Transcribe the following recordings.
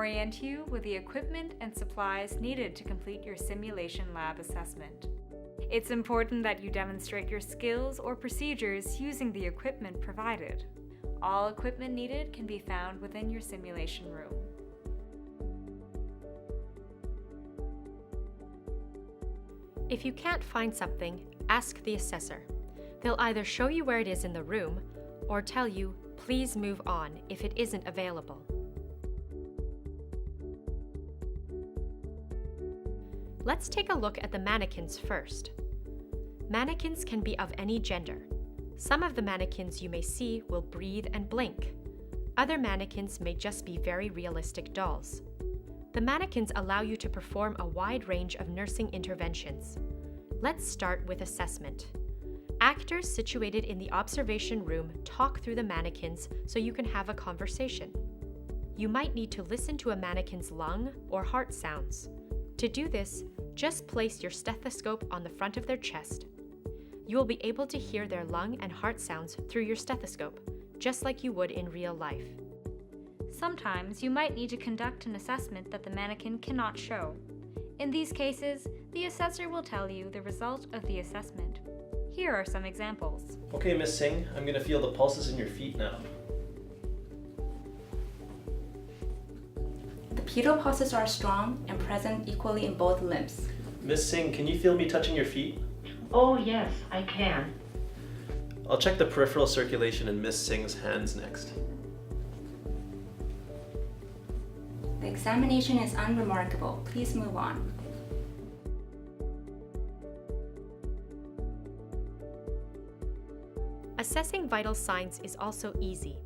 orient you with the equipment and supplies needed to complete your simulation lab assessment. It's important that you demonstrate your skills or procedures using the equipment provided. All equipment needed can be found within your simulation room. If you can't find something, ask the assessor. They'll either show you where it is in the room or tell you, please move on if it isn't available. Let's take a look at the mannequins first. Mannequins can be of any gender. Some of the mannequins you may see will breathe and blink. Other mannequins may just be very realistic dolls. The mannequins allow you to perform a wide range of nursing interventions. Let's start with assessment. Actors situated in the observation room talk through the mannequins so you can have a conversation. You might need to listen to a mannequin's lung or heart sounds. To do this, just place your stethoscope on the front of their chest. You will be able to hear their lung and heart sounds through your stethoscope, just like you would in real life. Sometimes you might need to conduct an assessment that the mannequin cannot show. In these cases, the assessor will tell you the result of the assessment. Here are some examples. Okay, Miss Singh, I'm going to feel the pulses in your feet now. The pedal pulses are strong and present equally in both limbs. Miss Singh, can you feel me touching your feet? Oh yes, I can. I'll check the peripheral circulation in Miss Singh's hands next. The examination is unremarkable. Please move on. Assessing vital signs is also easy.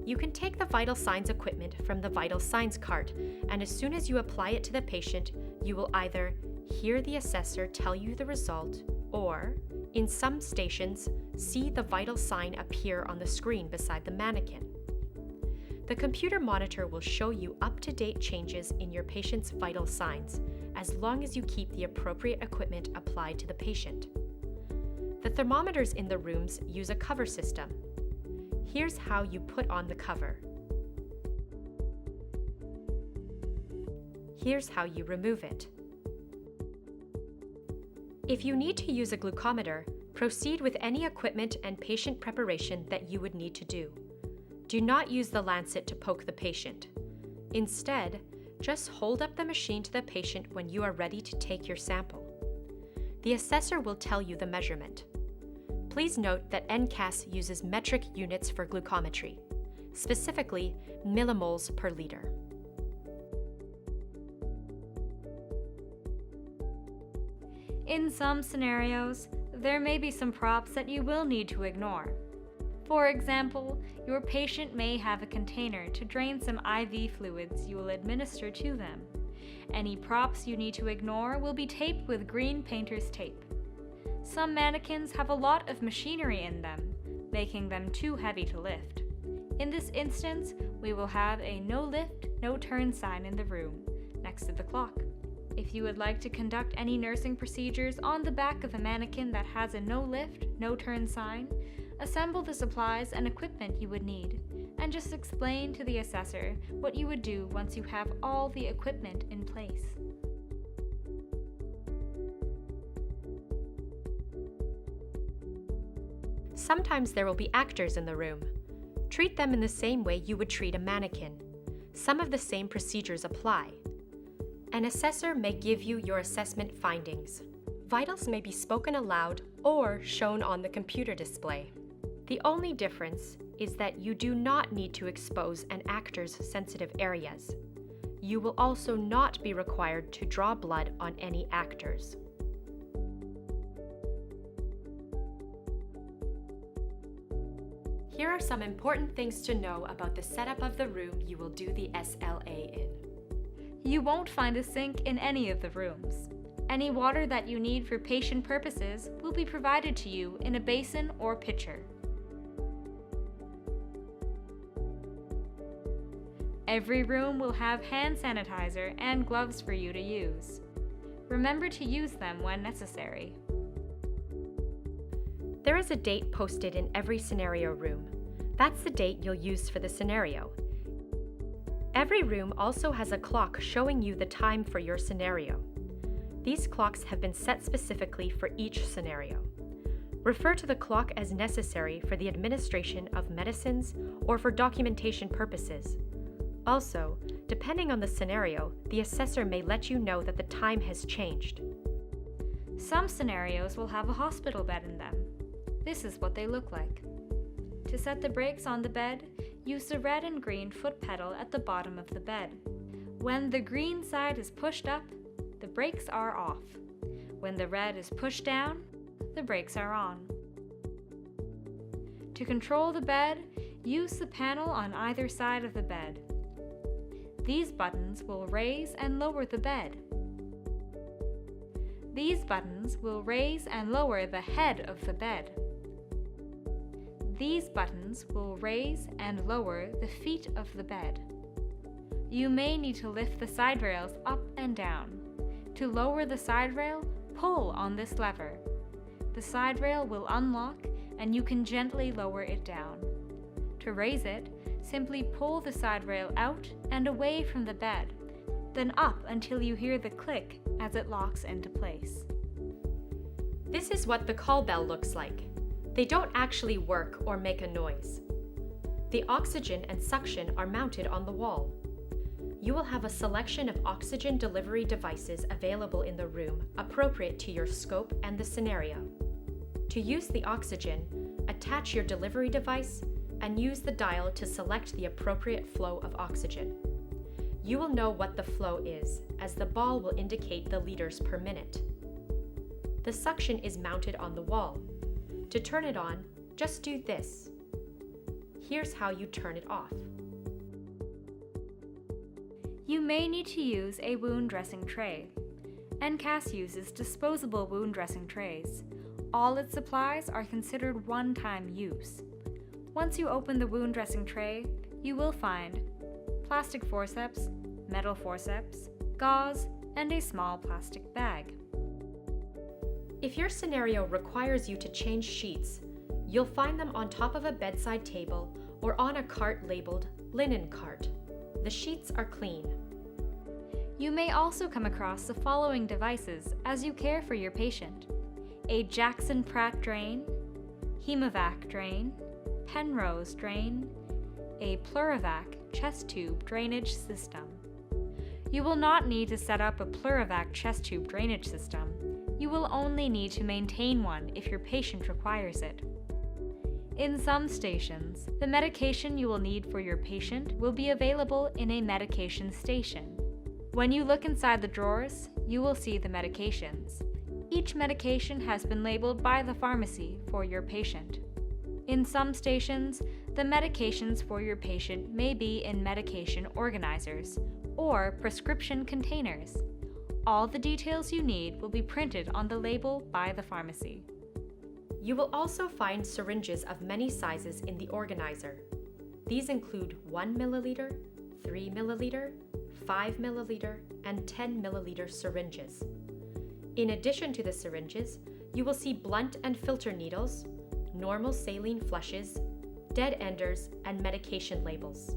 You can take the vital signs equipment from the vital signs cart, and as soon as you apply it to the patient, you will either hear the assessor tell you the result, or, in some stations, see the vital sign appear on the screen beside the mannequin. The computer monitor will show you up-to-date changes in your patient's vital signs, as long as you keep the appropriate equipment applied to the patient. The thermometers in the rooms use a cover system. Here's how you put on the cover. Here's how you remove it. If you need to use a glucometer, proceed with any equipment and patient preparation that you would need to do. Do not use the lancet to poke the patient. Instead, just hold up the machine to the patient when you are ready to take your sample. The assessor will tell you the measurement. Please note that NCAS uses metric units for glucometry, specifically millimoles per liter. In some scenarios, there may be some props that you will need to ignore. For example, your patient may have a container to drain some IV fluids you will administer to them. Any props you need to ignore will be taped with green painter's tape. Some mannequins have a lot of machinery in them, making them too heavy to lift. In this instance, we will have a no lift, no turn sign in the room, next to the clock. If you would like to conduct any nursing procedures on the back of a mannequin that has a no lift, no turn sign, assemble the supplies and equipment you would need, and just explain to the assessor what you would do once you have all the equipment in place. Sometimes there will be actors in the room. Treat them in the same way you would treat a mannequin. Some of the same procedures apply. An assessor may give you your assessment findings. Vitals may be spoken aloud or shown on the computer display. The only difference is that you do not need to expose an actor's sensitive areas. You will also not be required to draw blood on any actors. Here are some important things to know about the setup of the room you will do the SLA in. You won't find a sink in any of the rooms. Any water that you need for patient purposes will be provided to you in a basin or pitcher. Every room will have hand sanitizer and gloves for you to use. Remember to use them when necessary. There is a date posted in every scenario room. That's the date you'll use for the scenario. Every room also has a clock showing you the time for your scenario. These clocks have been set specifically for each scenario. Refer to the clock as necessary for the administration of medicines or for documentation purposes. Also, depending on the scenario, the assessor may let you know that the time has changed. Some scenarios will have a hospital bed in them. This is what they look like. To set the brakes on the bed, use the red and green foot pedal at the bottom of the bed. When the green side is pushed up, the brakes are off. When the red is pushed down, the brakes are on. To control the bed, use the panel on either side of the bed. These buttons will raise and lower the bed. These buttons will raise and lower the head of the bed. These buttons will raise and lower the feet of the bed. You may need to lift the side rails up and down. To lower the side rail, pull on this lever. The side rail will unlock and you can gently lower it down. To raise it, simply pull the side rail out and away from the bed, then up until you hear the click as it locks into place. This is what the call bell looks like. They don't actually work or make a noise. The oxygen and suction are mounted on the wall. You will have a selection of oxygen delivery devices available in the room appropriate to your scope and the scenario. To use the oxygen, attach your delivery device and use the dial to select the appropriate flow of oxygen. You will know what the flow is, as the ball will indicate the liters per minute. The suction is mounted on the wall. To turn it on, just do this. Here's how you turn it off. You may need to use a wound dressing tray. NCAS uses disposable wound dressing trays. All its supplies are considered one-time use. Once you open the wound dressing tray, you will find plastic forceps, metal forceps, gauze, and a small plastic bag. If your scenario requires you to change sheets, you'll find them on top of a bedside table or on a cart labeled linen cart. The sheets are clean. You may also come across the following devices as you care for your patient: a Jackson Pratt drain, Hemovac drain, Penrose drain, a Plurivac chest tube drainage system. You will not need to set up a Plurivac chest tube drainage system. You will only need to maintain one if your patient requires it. In some stations, the medication you will need for your patient will be available in a medication station. When you look inside the drawers, you will see the medications. Each medication has been labeled by the pharmacy for your patient. In some stations, the medications for your patient may be in medication organizers or prescription containers. All the details you need will be printed on the label by the pharmacy. You will also find syringes of many sizes in the organizer. These include 1 milliliter, 3 milliliter, 5 milliliter, and 10 milliliter syringes. In addition to the syringes, you will see blunt and filter needles, normal saline flushes, dead enders, and medication labels.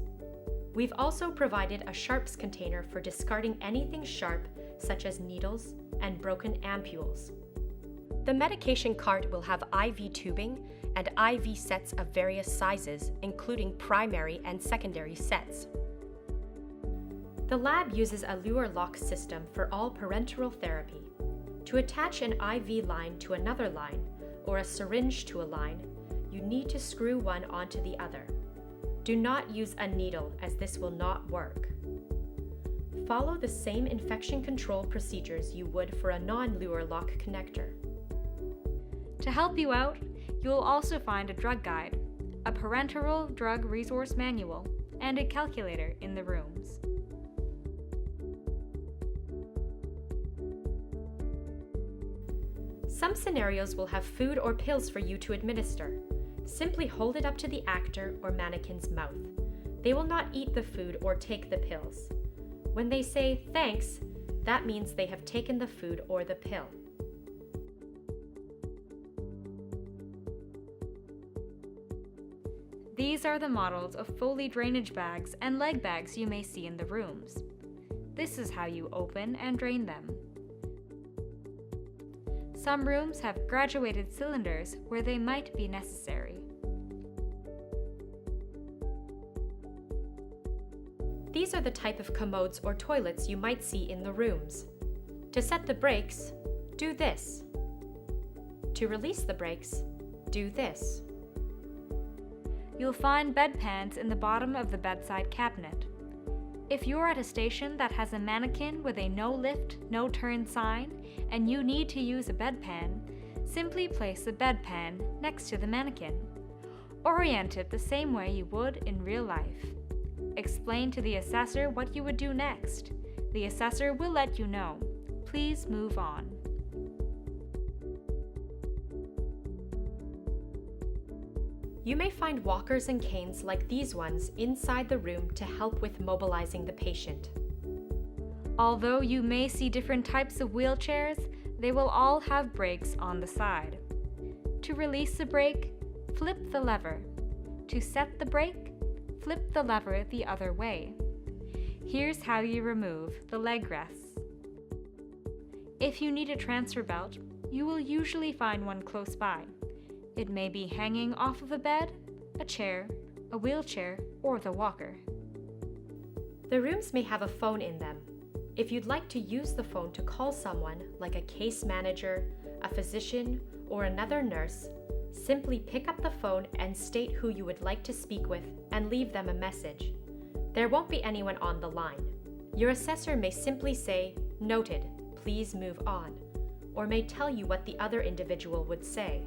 We've also provided a sharps container for discarding anything sharp, such as needles and broken ampules. The medication cart will have IV tubing and IV sets of various sizes, including primary and secondary sets. The lab uses a Luer lock system for all parenteral therapy. To attach an IV line to another line, or a syringe to a line, you need to screw one onto the other. Do not use a needle, as this will not work. Follow the same infection control procedures you would for a non-Luer lock connector. To help you out, you will also find a drug guide, a parenteral drug resource manual, and a calculator in the rooms. Some scenarios will have food or pills for you to administer. Simply hold it up to the actor or mannequin's mouth. They will not eat the food or take the pills. When they say thanks, that means they have taken the food or the pill. These are the models of Foley drainage bags and leg bags you may see in the rooms. This is how you open and drain them. Some rooms have graduated cylinders where they might be necessary. These are the type of commodes or toilets you might see in the rooms. To set the brakes, do this. To release the brakes, do this. You'll find bedpans in the bottom of the bedside cabinet. If you're at a station that has a mannequin with a no lift, no turn sign, and you need to use a bedpan, simply place the bedpan next to the mannequin. Orient it the same way you would in real life. Explain to the assessor what you would do next. The assessor will let you know. Please move on. You may find walkers and canes like these ones inside the room to help with mobilizing the patient. Although you may see different types of wheelchairs, they will all have brakes on the side. To release the brake, flip the lever. To set the brake, flip the lever the other way. Here's how you remove the leg rests. If you need a transfer belt, you will usually find one close by. It may be hanging off of a bed, a chair, a wheelchair, or the walker. The rooms may have a phone in them. If you'd like to use the phone to call someone, like a case manager, a physician, or another nurse, simply pick up the phone and state who you would like to speak with and leave them a message. There won't be anyone on the line. Your assessor may simply say, "Noted, please move on," or may tell you what the other individual would say.